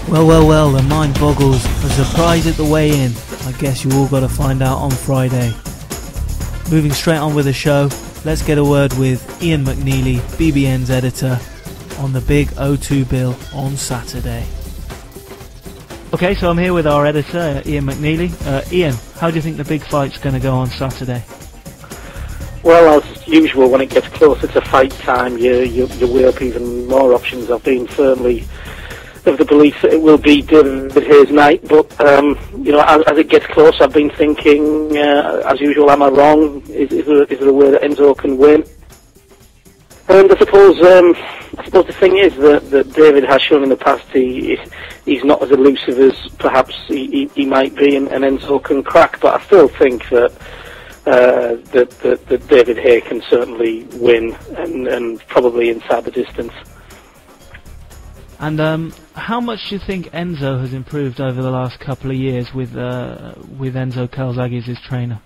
Well, the mind boggles. A surprise at the weigh-in. I guess you all got to find out on Friday. Moving straight on with the show, let's get a word with Ian McNeilly, BBN's editor, on the big O2 bill on Saturday. Okay, so I'm here with our editor, Ian McNeilly. Ian, how do you think the big fight's going to go on Saturday? Well, as usual, when it gets closer to fight time, you weigh up even more options. I've been firmly of the belief that it will be David Haye's night, but as it gets close, I've been thinking, as usual, am I wrong? Is there a way that Enzo can win? And I suppose the thing is that David has shown in the past he's not as elusive as perhaps he might be, and Enzo can crack. But I still think that that David Haye can certainly win, and probably inside the distance. And how much do you think Enzo has improved over the last couple of years with Enzo Calzaghe as his trainer?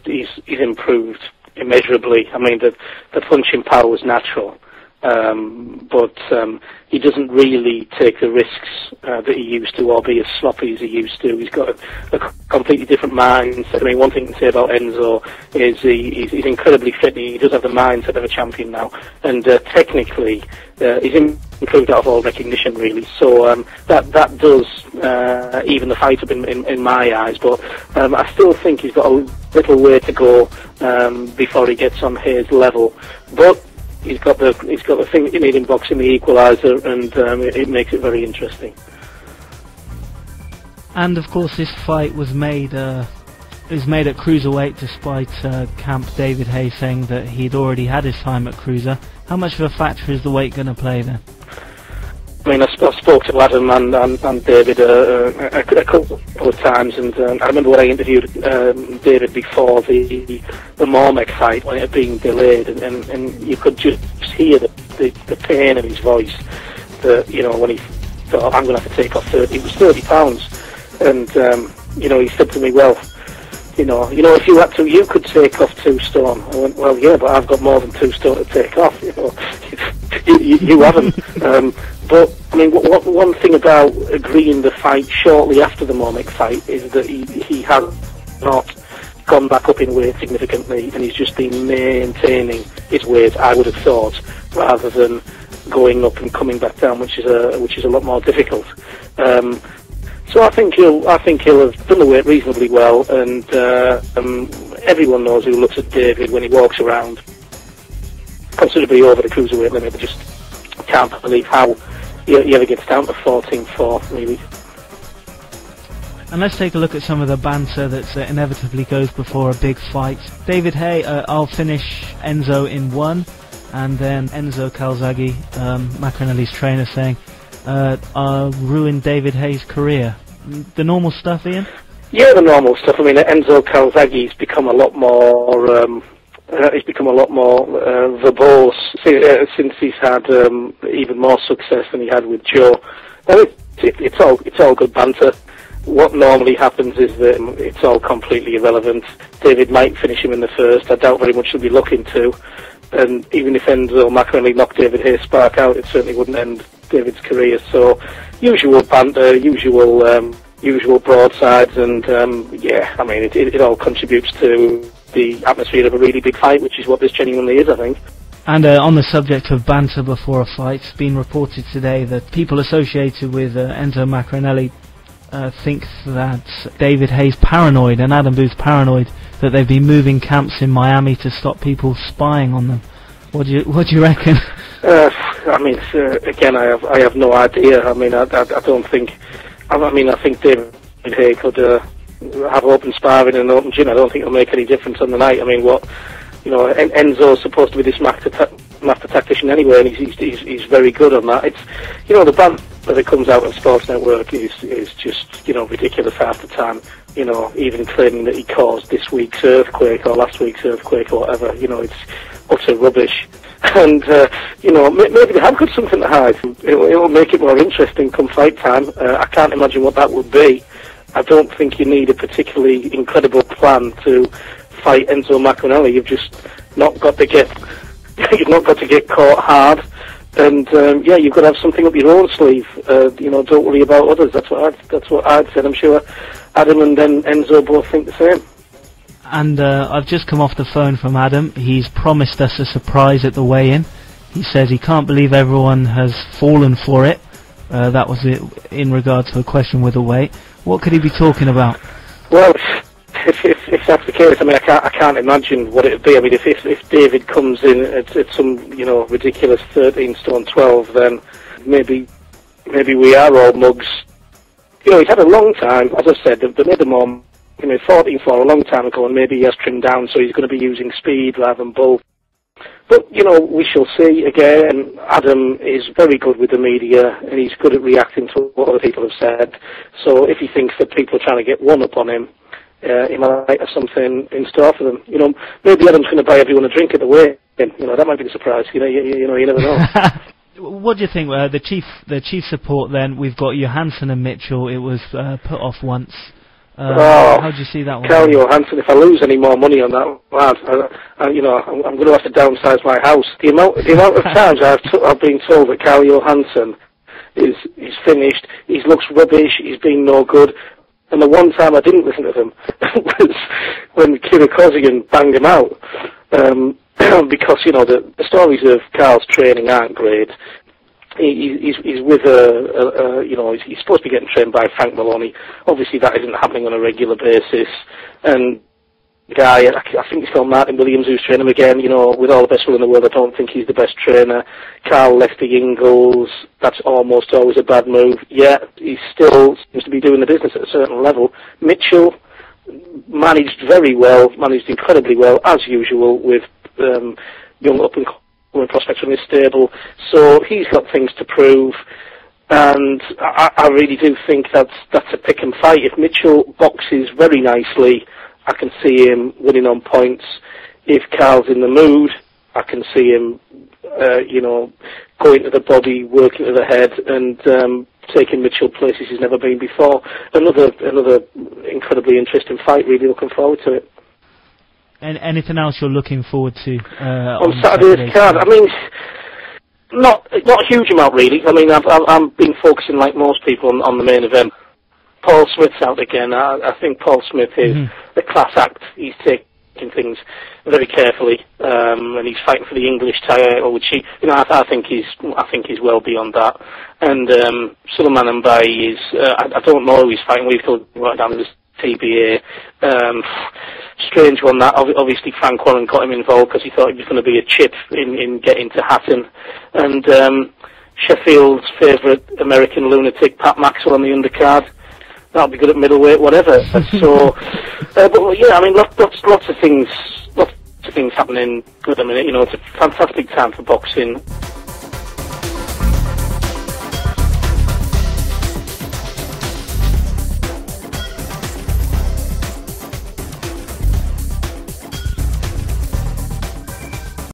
He's improved immeasurably. I mean, the punching power was natural, but he doesn't really take the risks that he used to, or be as sloppy as he used to. He's got a completely different mindset. I mean, one thing to say about Enzo is he's incredibly fit. He does have the mindset of a champion now, and technically he's improved out of all recognition, really. So that does even the fight up in my eyes. But I still think he's got a little way to go before he gets on Haye's level. But he's got the thing that you need in boxing, the equaliser, and it makes it very interesting. And of course, this fight was made at cruiserweight, despite camp David Haye saying that he'd already had his time at cruiser. How much of a factor is the weight going to play then? I mean, I spoke to Adam and David a couple of times, and I remember when I interviewed David before the Mormec fight, when it had been delayed, and you could just hear the pain in his voice, when he thought, I'm going to have to take off 30, it was 30 pounds, and, he said to me, well, if you had to, you could take off 2 stone. I went, well, yeah, but I've got more than 2 stone to take off, you haven't. But, I mean, one thing about agreeing the fight shortly after the Mormec fight is that he has not gone back up in weight significantly, and he's just been maintaining his weight, I would have thought, rather than going up and coming back down, which is a lot more difficult. So I think he'll have done the weight reasonably well, and everyone knows who looks at David when he walks around considerably over the cruiserweight limit. They just can't believe how he ever gets down to 14-4, really. And let's take a look at some of the banter that inevitably goes before a big fight. David Haye, I'll finish Enzo in 1, and then Enzo Calzaghe, Maccarinelli's trainer, saying, I'll ruin David Haye's career. The normal stuff, Ian? Yeah, the normal stuff. I mean, Enzo Calzaghe's become a lot more verbose since he's had even more success than he had with Joe. Now, it's all good banter. What normally happens is that it's all completely irrelevant. David might finish him in the first. I doubt very much he'll be looking to. And even if Enzo Maccarinelli knocked David Haye's spark out, it certainly wouldn't end David's career. So, usual banter, usual broadsides, and I mean, it all contributes to the atmosphere of a really big fight, which is what this genuinely is, I think. And on the subject of banter before a fight, it's been reported today that people associated with Enzo Maccarinelli think that David Haye's paranoid, and Adam Booth's paranoid, that they've been moving camps in Miami to stop people spying on them. What do you reckon? I mean, again, I have no idea. I mean, I don't think. I think David Haye could have open sparring and open gym. I don't think it'll make any difference on the night. I mean, Enzo's supposed to be this master tactician anyway, and he's very good on that. It's, the banter that comes out on Sports Network is just, ridiculous half the time. Even claiming that he caused this week's earthquake or last week's earthquake or whatever. It's utter rubbish. And, maybe they have got something to hide. It'll make it more interesting come fight time. I can't imagine what that would be. I don't think you need a particularly incredible plan to fight Enzo Maccarinelli. You've just not got to get caught hard, And yeah, you've got to have something up your own sleeve. You know, don't worry about others. That's what I'd said. I'm sure Adam and then Enzo both think the same. And I've just come off the phone from Adam. He's promised us a surprise at the weigh-in. He says he can't believe everyone has fallen for it. That was it in regard to a question with the weight. What could he be talking about? Well, if that's the case, I mean, I can't imagine what it would be. I mean, if David comes in at some, you know, ridiculous 13 stone 12, then maybe we are all mugs. You know, he's had a long time, as I said, they made him on, you know, 14 for a long time ago, and maybe he has trimmed down, so he's going to be using speed rather than bulk. But, you know, we shall see. Again, Adam is very good with the media, and he's good at reacting to what other people have said. So if he thinks that people are trying to get one up on him, he might have something in store for them. You know, maybe Adam's going to buy everyone a drink at the weigh-in. You know, that might be the surprise. You know, you never know. What do you think? The chief support then, we've got Johansson and Mitchell. It was put off once. How do you see that one? Carl Johansson, if I lose any more money on that lad, you know, I'm going to have to downsize my house. The amount of times I've been told that Carl Johansson is finished, he looks rubbish, he's been no good. And the one time I didn't listen to him was when Kira Kozigan banged him out. Because, you know, the stories of Carl's training aren't great. He's with you know, he's supposed to be getting trained by Frank Maloney. Obviously that isn't happening on a regular basis. And the guy, I think it's called Martin Williams, who's training him again. You know, with all the best will in the world, I don't think he's the best trainer. Carl left the Ingles. That's almost always a bad move. Yeah, he still seems to be doing the business at a certain level. Mitchell managed very well, managed incredibly well, as usual, with young up-and-coming prospects from his stable. So he's got things to prove. And I really do think that's a pick and fight. If Mitchell boxes very nicely, I can see him winning on points. If Carl's in the mood, I can see him, you know, going to the body, working to the head, and taking Mitchell places he's never been before. Another incredibly interesting fight. Really looking forward to it. And anything else you're looking forward to on Saturday's card? I mean, not a huge amount really. I mean, I've been focusing like most people on the main event. Paul Smith's out again. I think Paul Smith is a class act. He's taking things very carefully, and he's fighting for the English title, which I think he's well beyond that. And Suleiman Mbaye is, I don't know who he's fighting. We've got right down to this TBA. Strange one that. Obviously Frank Warren got him involved because he thought he was going to be a chip in getting to Hatton. And Sheffield's favourite American lunatic Pat Maxwell on the undercard. That'll be good at middleweight, whatever. So, but yeah, I mean, lots of things happening. Good, I mean, you know, it's a fantastic time for boxing.